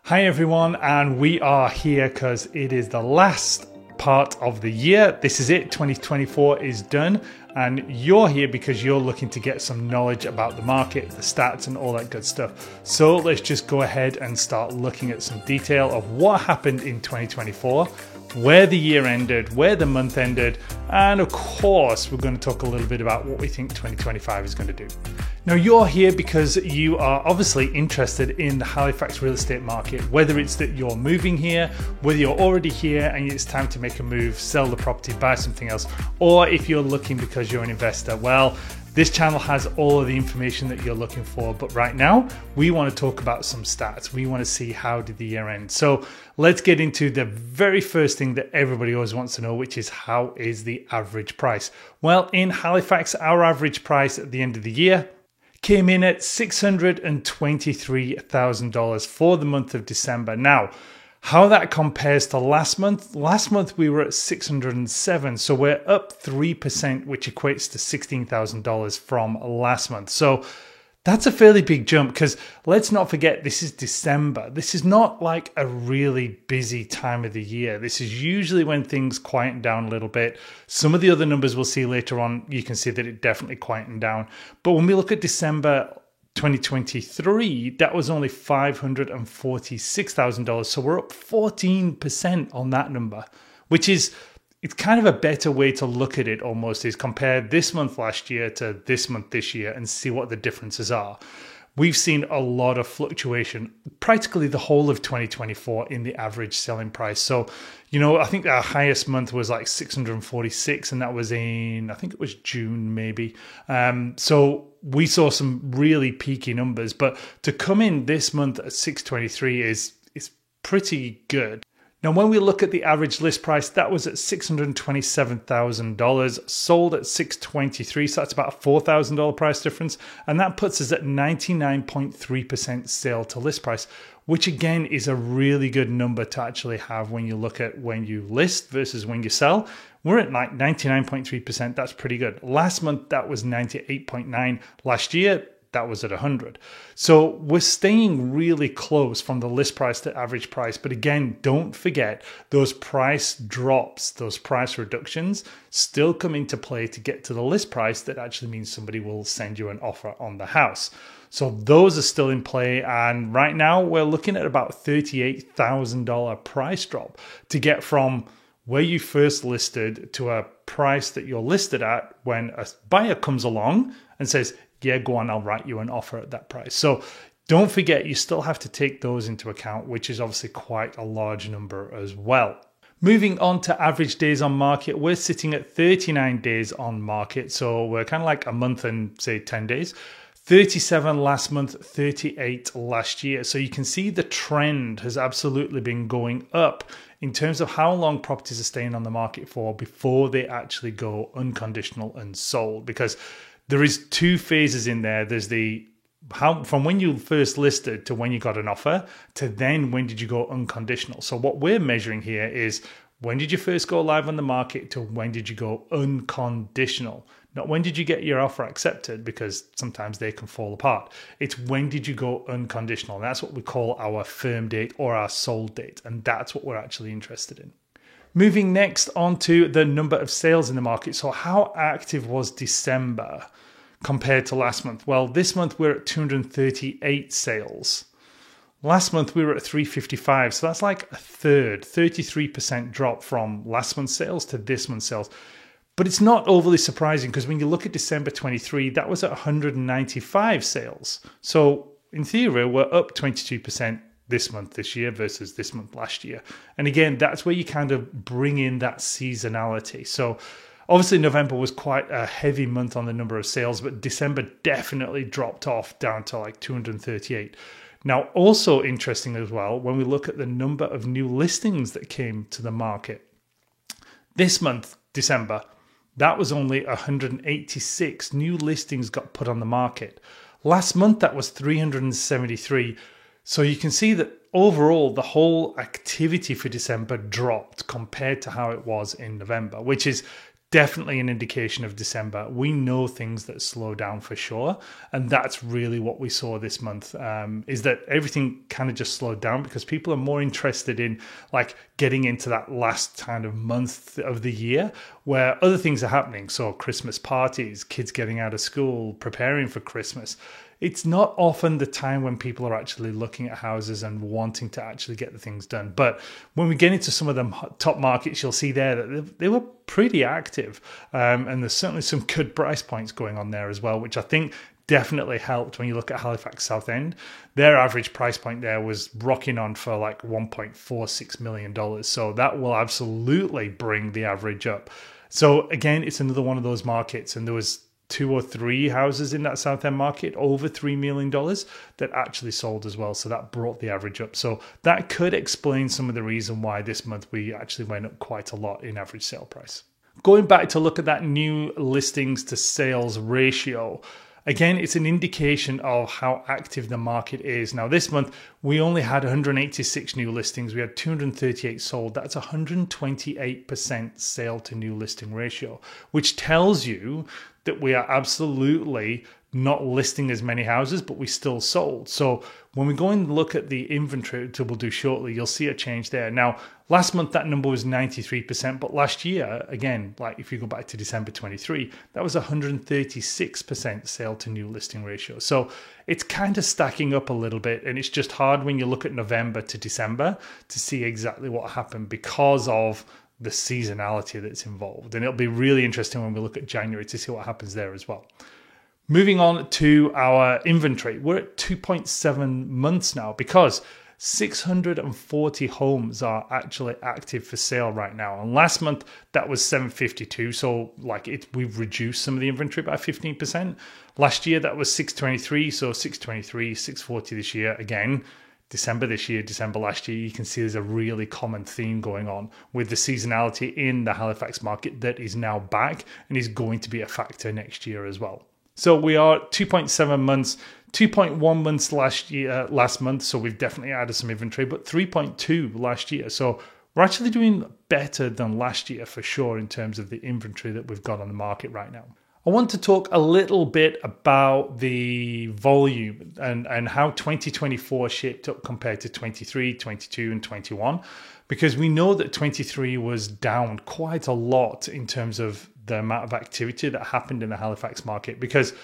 Hi everyone, and we are here because it is the last part of the year. This is it, 2024 is done, and you're here because you're looking to get some knowledge about the market, the stats and all that good stuff. So let's just go ahead and start looking at some detail of what happened in 2024, where the year ended, where the month ended, and of course we're going to talk a little bit about what we think 2025 is going to do. Now you're here because you are obviously interested in the Halifax real estate market, whether it's that you're moving here, whether you're already here and it's time to make a move, sell the property, buy something else, or if you're looking because you're an investor. Well, this channel has all of the information that you're looking for, but right now we want to talk about some stats. We want to see how did the year end. So let's get into the very first thing that everybody always wants to know, which is how is the average price? Well, in Halifax, our average price at the end of the year came in at $623,000 for the month of December. Now, how that compares to last month we were at 607, so we're up 3%, which equates to $16,000 from last month. So that's a fairly big jump, because let's not forget this is December. This is not like a really busy time of the year. This is usually when things quieten down a little bit. Some of the other numbers we'll see later on, you can see that it definitely quietened down. But when we look at December 2023, that was only $546,000. So we're up 14% on that number, which is, it's kind of a better way to look at it almost, is compare this month last year to this month this year and see what the differences are. We've seen a lot of fluctuation, practically the whole of 2024 in the average selling price. So, you know, I think our highest month was like 646, and that was in, I think it was June maybe. So we saw some really peaky numbers, but to come in this month at 623 is pretty good. Now, when we look at the average list price, that was at $627,000, sold at $623,000, so that's about a $4,000 price difference, and that puts us at 99.3% sale to list price, which again is a really good number to actually have when you look at when you list versus when you sell. We're at like 99.3%, that's pretty good. Last month, that was 98.9%. Last year, that was at 100. So we're staying really close from the list price to average price. But again, don't forget those price drops, those price reductions still come into play to get to the list price. That actually means somebody will send you an offer on the house. So those are still in play. And right now we're looking at about $38,000 price drop to get from where you first listed to a price that you're listed at when a buyer comes along and says, yeah, go on, I'll write you an offer at that price. So don't forget, you still have to take those into account, which is obviously quite a large number as well. Moving on to average days on market, we're sitting at 39 days on market. So we're kind of like a month and say 10 days. 37 last month, 38 last year. So you can see the trend has absolutely been going up in terms of how long properties are staying on the market for before they actually go unconditional and sold, because there is two phases in there. There's the how from when you first listed to when you got an offer to then when did you go unconditional. So what we're measuring here is when did you first go live on the market to when did you go unconditional. Not when did you get your offer accepted, because sometimes they can fall apart. It's when did you go unconditional. And that's what we call our firm date or our sold date. And that's what we're actually interested in. Moving next on to the number of sales in the market. So how active was December compared to last month? Well, this month we're at 238 sales. Last month we were at 355. So that's like a third, 33% drop from last month's sales to this month's sales. But it's not overly surprising, because when you look at December 23, that was at 195 sales. So in theory, we're up 22% this month this year versus this month last year. And again, that's where you kind of bring in that seasonality. So obviously November was quite a heavy month on the number of sales, but December definitely dropped off down to like 238. Now, also interesting as well, when we look at the number of new listings that came to the market this month, December, that was only 186 new listings got put on the market. Last month, that was 373. So you can see that overall, the whole activity for December dropped compared to how it was in November, which is definitely an indication of December. We know things that slow down for sure. And that's really what we saw this month, is that everything kind of just slowed down because people are more interested in like getting into that last kind of month of the year where other things are happening. So Christmas parties, kids getting out of school, preparing for Christmas. It's not often the time when people are actually looking at houses and wanting to actually get the things done. But when we get into some of the top markets, you'll see there that they were pretty active. And there's certainly some good price points going on there as well, which I think definitely helped when you look at Halifax Southend. Their average price point there was rocking on for like $1.46 million. So that will absolutely bring the average up. So again, it's another one of those markets, and there was 2 or 3 houses in that Southend market over $3 million that actually sold as well. So that brought the average up. So that could explain some of the reason why this month we actually went up quite a lot in average sale price. Going back to look at that new listings to sales ratio, again, it's an indication of how active the market is. Now, this month, we only had 186 new listings. We had 238 sold. That's 128% sale to new listing ratio, which tells you that we are absolutely not listing as many houses, but we still sold. So when we go and look at the inventory, which we'll do shortly, you'll see a change there. Now, last month, that number was 93%, but last year, again, like if you go back to December 23, that was 136% sale to new listing ratio. So it's kind of stacking up a little bit, and it's just hard when you look at November to December to see exactly what happened because of the seasonality that's involved. And it'll be really interesting when we look at January to see what happens there as well. Moving on to our inventory, we're at 2.7 months now because 640 homes are actually active for sale right now. And last month, that was 752. So we've reduced some of the inventory by 15%. Last year, that was 623. So 623, 640 this year. Again, December this year, December last year, you can see there's a really common theme going on with the seasonality in the Halifax market that is now back and is going to be a factor next year as well. So we are 2.7 months, 2.1 months last month. So we've definitely added some inventory, but 3.2 last year. So we're actually doing better than last year for sure in terms of the inventory that we've got on the market right now. I want to talk a little bit about the volume and how 2024 shaped up compared to 23, 22, and 21, because we know that 23 was down quite a lot in terms of the amount of activity that happened in the Halifax market, because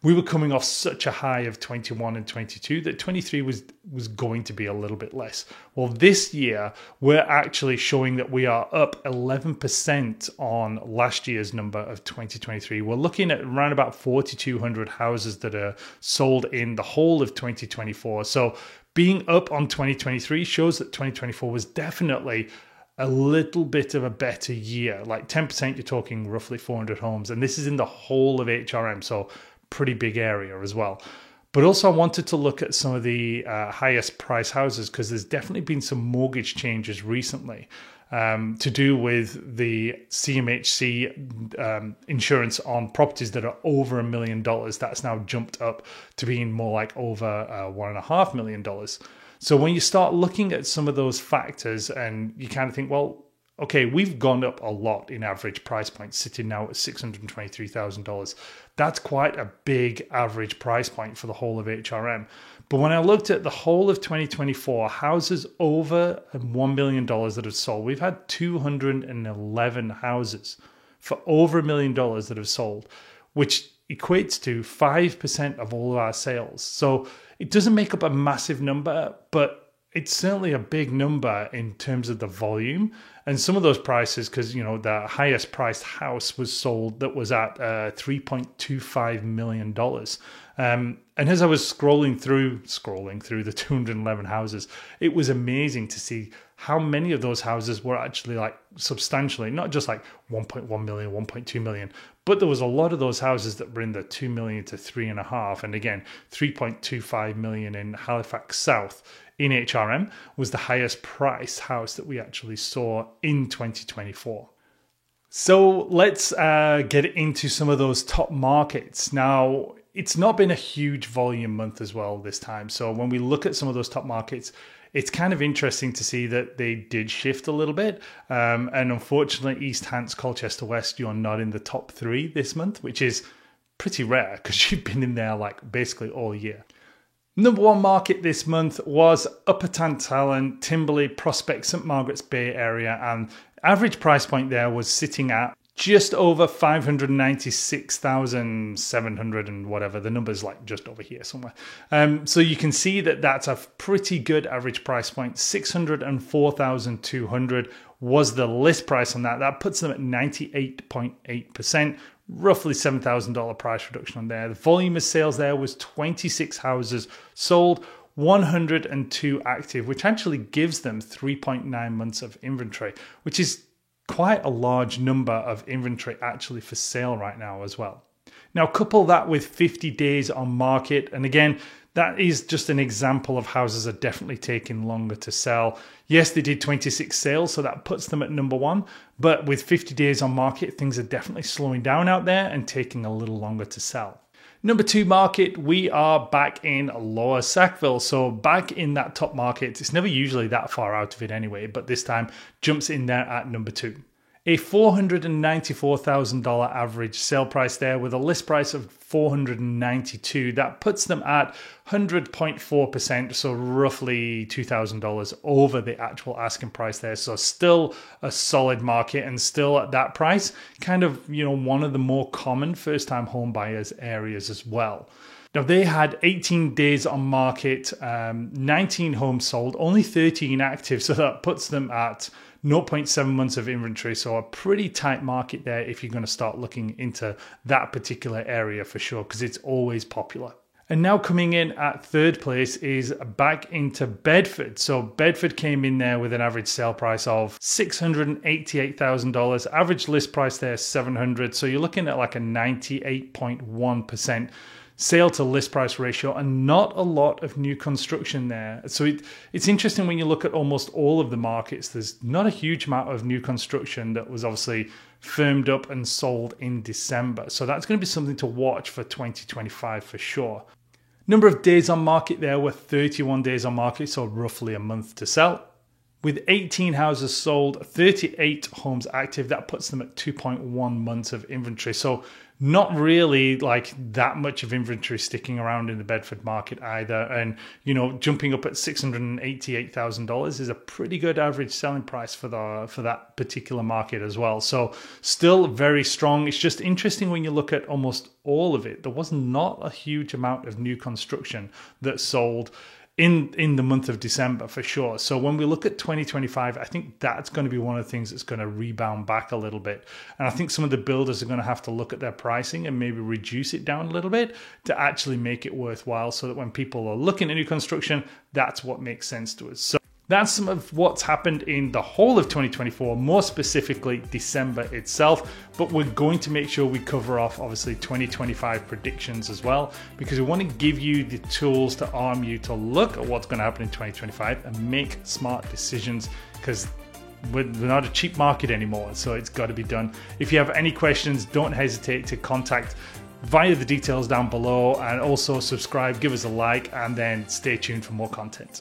we were coming off such a high of 21 and 22 that 23 was going to be a little bit less. Well, this year, we're actually showing that we are up 11% on last year's number of 2023. We're looking at around about 4,200 houses that are sold in the whole of 2024. So being up on 2023 shows that 2024 was definitely a little bit of a better year. Like 10%, you're talking roughly 400 homes. And this is in the whole of HRM. So pretty big area as well. But also I wanted to look at some of the highest price houses because there's definitely been some mortgage changes recently to do with the CMHC insurance on properties that are over $1 million. That's now jumped up to being more like over $1.5 million. So when you start looking at some of those factors and you kind of think, well, okay, we've gone up a lot in average price point, sitting now at $623,000. That's quite a big average price point for the whole of HRM. But when I looked at the whole of 2024, houses over $1 million that have sold, we've had 211 houses for over $1 million that have sold, which equates to 5% of all of our sales. So it doesn't make up a massive number, but it's certainly a big number in terms of the volume. And some of those prices, because, the highest priced house was sold that was at $3.25 million. And as I was scrolling through the 211 houses, it was amazing to see how many of those houses were actually like substantially, not just like 1.1 million, 1.2 million, but there was a lot of those houses that were in the 2 million to 3.5. And again, 3.25 million in Halifax South in HRM was the highest priced house that we actually saw in 2024. So let's get into some of those top markets. Now, it's not been a huge volume month as well this time. So when we look at some of those top markets, it's kind of interesting to see that they did shift a little bit. And unfortunately, East Hants, Colchester West, you're not in the top 3 this month, which is pretty rare because you've been in there like basically all year. Number 1 market this month was Upper Tantallon, Timberley, Prospect, St Margaret's Bay area, and average price point there was sitting at just over 596,700 and whatever. The number's like just over here somewhere. So you can see that that's a pretty good average price point. 604,200 was the list price on that. That puts them at 98.8%, roughly $7,000 price reduction on there. The volume of sales there was 26 houses sold, 102 active, which actually gives them 3.9 months of inventory, which is quite a large number of inventory actually for sale right now as well. Now, couple that with 50 days on market, and again, that is just an example of houses are definitely taking longer to sell. Yes, they did 26 sales, so that puts them at number 1, but with 50 days on market, things are definitely slowing down out there and taking a little longer to sell. Number 2 market, we are back in Lower Sackville. So back in that top market, it's never usually that far out of it anyway, but this time jumps in there at number 2. A $494,000 average sale price there with a list price of $492,000. That puts them at 100.4%, so roughly $2,000 over the actual asking price there. So still a solid market and still at that price, kind of, one of the more common first-time home buyers areas as well. Now, they had 18 days on market, 19 homes sold, only 13 active, so that puts them at 0.7 months of inventory, so a pretty tight market there if you're going to start looking into that particular area for sure, because it's always popular. And now coming in at 3rd place is back into Bedford. So Bedford came in there with an average sale price of $688,000. Average list price there $700,000. So you're looking at like a 98.1% sale to list price ratio and not a lot of new construction there. So it's interesting when you look at almost all of the markets, there's not a huge amount of new construction that was obviously firmed up and sold in December. So that's going to be something to watch for 2025 for sure. Number of days on market there were 31 days on market, so roughly a month to sell. With 18 houses sold, 38 homes active, that puts them at 2.1 months of inventory. So not really like that much of inventory sticking around in the Bedford market either. And, jumping up at $688,000 is a pretty good average selling price for that particular market as well. So still very strong. It's just interesting when you look at almost all of it. There was not a huge amount of new construction that sold in the month of December for sure. So when we look at 2025, I think that's going to be one of the things that's going to rebound back a little bit. And I think some of the builders are going to have to look at their pricing and maybe reduce it down a little bit to actually make it worthwhile, so that when people are looking at new construction, that's what makes sense to us. So that's some of what's happened in the whole of 2024, more specifically December itself. But we're going to make sure we cover off, obviously, 2025 predictions as well, because we want to give you the tools to arm you to look at what's going to happen in 2025 and make smart decisions, because we're not a cheap market anymore, so it's got to be done. If you have any questions, don't hesitate to contact via the details down below, and also subscribe, give us a like, and then stay tuned for more content.